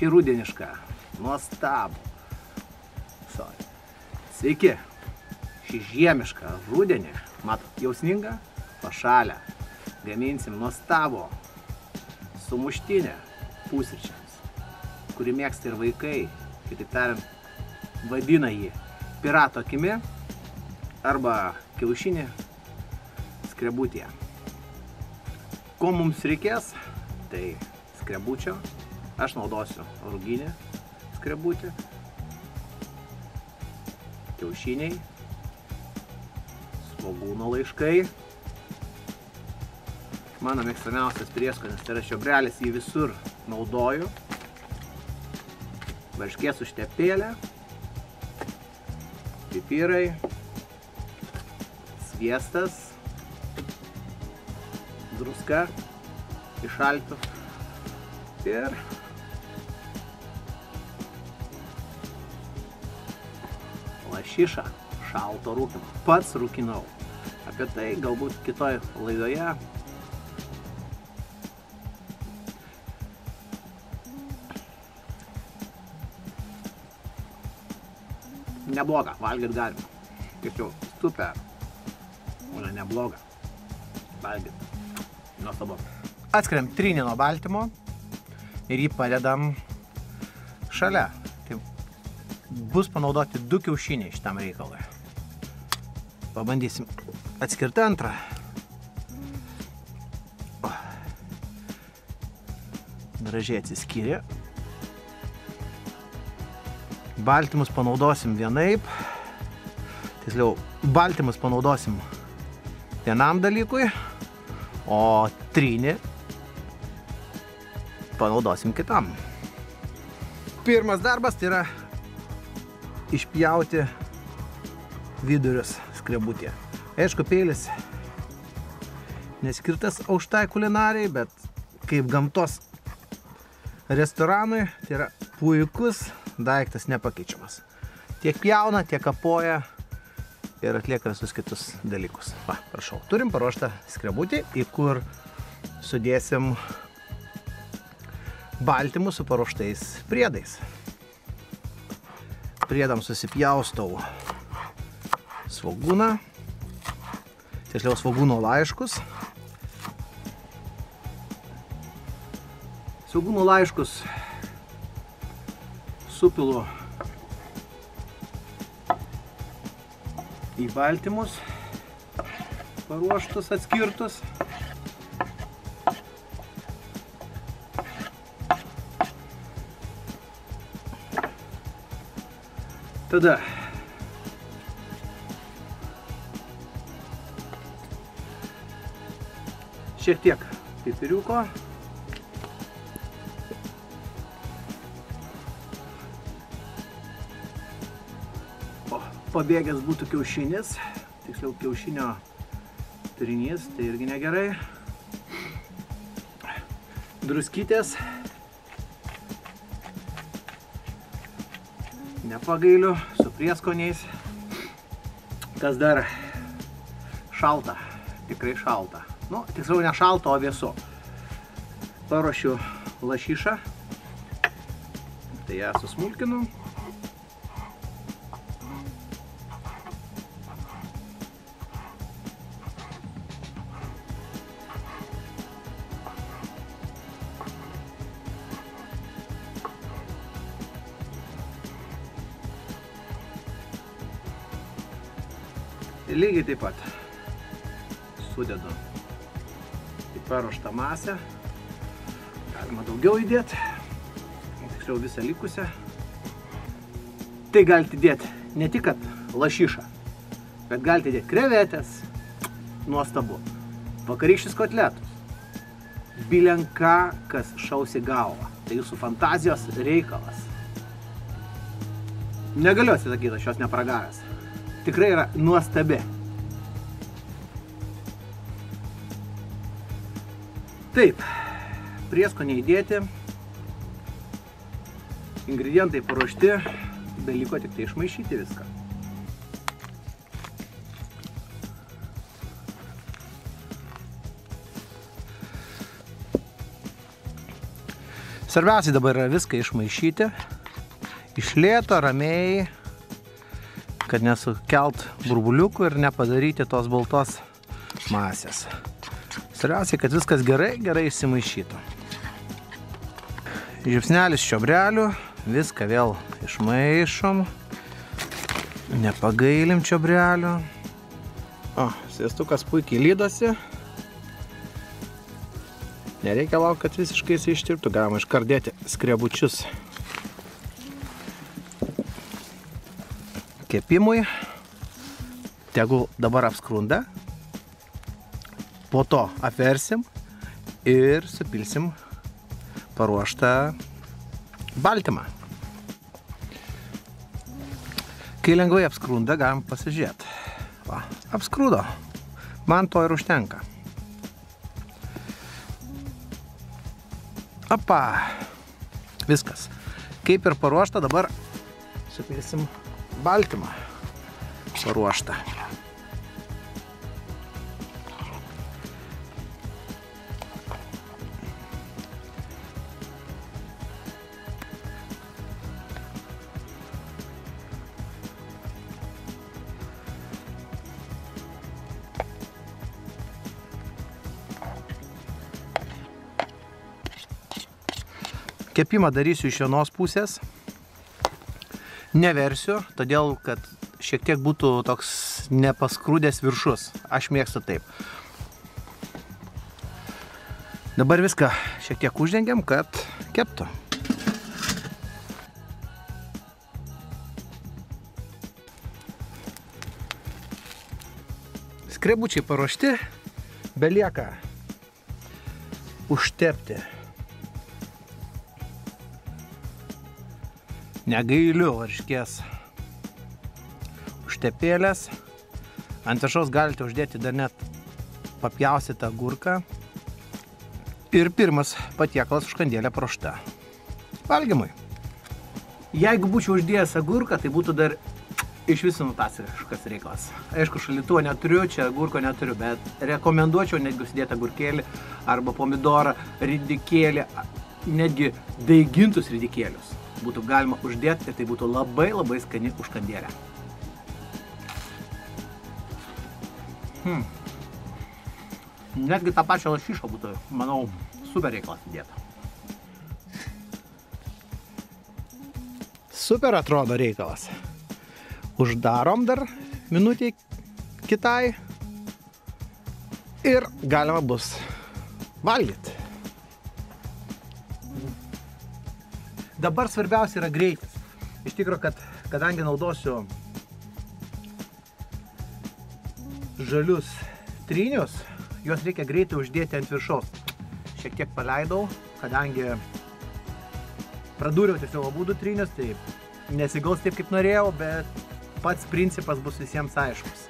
šį rudenišką, nuostabų. Sveiki, šį žiemišką rudenį, matot, jau sninga, pašalę, gaminsim nuostabų sumuštinę pusryčiams, kurį mėgsta ir vaikai, kitaip tariant, vadina jį pirato akimi arba kiaušinį skrebutyje. Ko mums reikės? Tai skrebučio, aš naudosiu ruginį skrebutį, kiaušiniai, svogūno laiškai, mano mėgstamiausias prieskonis, tai yra čiobrelis, jį visur naudoju, varškės užtepėlė, pipirai, sviestas, druska iš Alpių ir lašiša šalto rūkymo. Pats rūkinau. Apie tai galbūt kitoj laidoje. Nebloga, valgyt galima. Tiesiog super. O ne nebloga. Valgyt. Nuostabu. Atskiriam trynį nuo baltymo ir jį padedam šalia. Tai bus panaudoti 2 kiaušiniai šitam reikalui. Pabandysim atskirti antrą. Gražiai atsiskyrė. Baltymus panaudosim vienaip. Tiksliau, baltymus panaudosim vienam dalykui, o trynį panaudosim kitam. Pirmas darbas tai yra išpjauti vidurius skrebutėje. Aišku, peilis neskirtas aukštai kulinarijai, bet kaip gamtos restoranui tai yra puikus daiktas, nepakeičiamas. Tiek pjauna, tiek kapoja ir atlieka visus kitus dalykus. Va, prašau. Turim paruoštą skrebutį, į kur sudėsim baltymus su paruoštais priedais. Priedam susipjaustau svogūną, tiksliau svogūno laiškus. Svogūno laiškus supilu į baltymus paruoštus, atskirtus. Tada šiek tiek pipiriuko. Pabėgęs būtų kiaušinis, tiksliau kiaušinio turinys, tai irgi negerai. Druskytės. Nepagailiu, su prieskoniais. Kas dar šalta, tikrai šalta. Nu, tiksliau ne šalta, o vėsu. Paruošiu lašišą. Tai ją susmulkinu. Lygiai taip pat sudedu į paruoštą masę. Galima daugiau įdėti, tiksliau visą likusią. Tai galite įdėti ne tik lašišą, bet galite įdėti krevetės, nuostabu, vakarykščius kotletus, bilenką, kas šaus į galvą. Tai jūsų fantazijos reikalas. Negaliu atsisakyti, aš jos nepragavęs. Tikrai yra nuostabi. Taip, prieskoniai įdėti, ingredientai paruošti, beliko tik tai išmaišyti viską. Svarbiausia dabar yra viską išmaišyti, iš lėto, ramiai, kad nesukelt burbuliukų ir nepadaryti tos baltos masės. Svarbiausia, kad viskas gerai išsimaišytų. Žiupsnelis čiobrelių, viską vėl išmaišom, nepagailim čiobrelių. O, sviestukas puikiai lydosi. Nereikia laukti, kad visiškai jis ištirptų, galima iškart dėti skrebučius kepimui. Tegul dabar apskrunda, po to apversim ir supilsim paruoštą baltymą. Kai lengvai apskrunda, galim pasižiūrėti. Va, apskrūdo. Man to ir užtenka. Opa. Viskas. Kaip ir paruošta, dabar supilsim baltymą paruoštą. Kepimą darysiu iš vienos pusės, neversiu, todėl kad šiek tiek būtų toks nepaskrūdęs viršus. Aš mėgstu taip. Dabar viską šiek tiek uždengiam, kad keptų. Skrebučiai paruošti, belieka užtepti. Negailiu varškės užtepėlės. Ant viršaus galite uždėti dar net papjaustytą agurką. Ir pirmas patiekalas užkandėlė paruošta valgymui. Jeigu būčiau uždėjęs agurką, tai būtų dar iš viso nutasiškas reikalas. Aišku, šaldytuvo neturiu, čia agurko neturiu, bet rekomenduočiau netgi užsidėti agurkėlį arba pomidorą, ridikėlį, netgi daigintus ridikėlius. Būtų galima uždėti ir tai būtų labai skani užkandėlė. Netgi tą pačią lašišą būtų, manau, super reikalas įdėta. Super atrodo reikalas. Uždarom dar minutį kitai ir galima bus valgyti. Dabar svarbiausia yra greitis. Iš tikrųjų, kadangi naudosiu žalius trynius, juos reikia greitai uždėti ant viršaus. Šiek tiek paleidau, kadangi pradūriau tiesiog abudu trynius, tai nesigaus taip, kaip norėjau, bet pats principas bus visiems aiškus.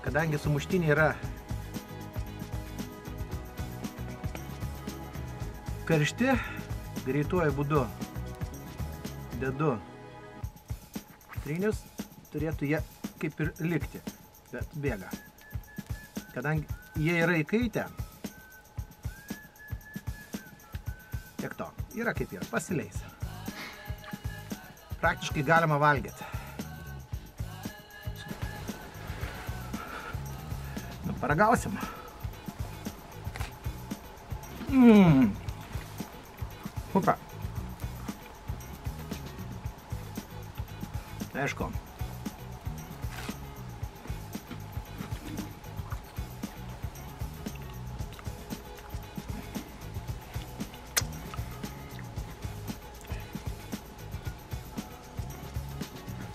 Kadangi sumuštiniai yra karšti, greituoju būdu dedu trynius, turėtų jie kaip ir likti, bet bėga. Kadangi jie yra įkaitę, tiek to, yra kaip yra, pasileis. Praktiškai galima valgyti. Nu, paragausim. Super. Aišku.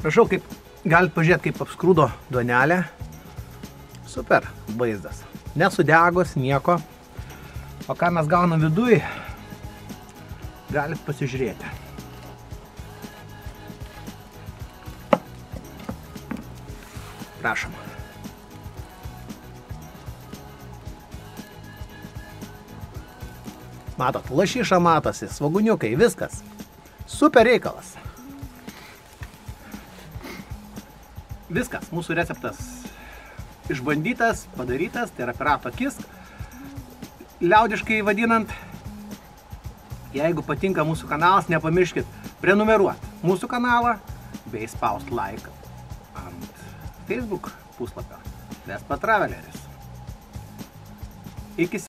Prašau, kaip galit pažiūrėti, kaip apskrūdo duonelė. Super vaizdas. Nesudegus, nieko. O ką mes gaunam viduj, galit pasižiūrėti. Prašom. Matot, lašiša matosi, svoguniukai, viskas. Super reikalas. Viskas, mūsų receptas išbandytas, padarytas, tai yra pirato akis, liaudiškai vadinant. Jeigu patinka mūsų kanalas, nepamirškit prenumeruoti mūsų kanalą bei spaust like ant Facebook puslapio Vespa Traveleris. Iki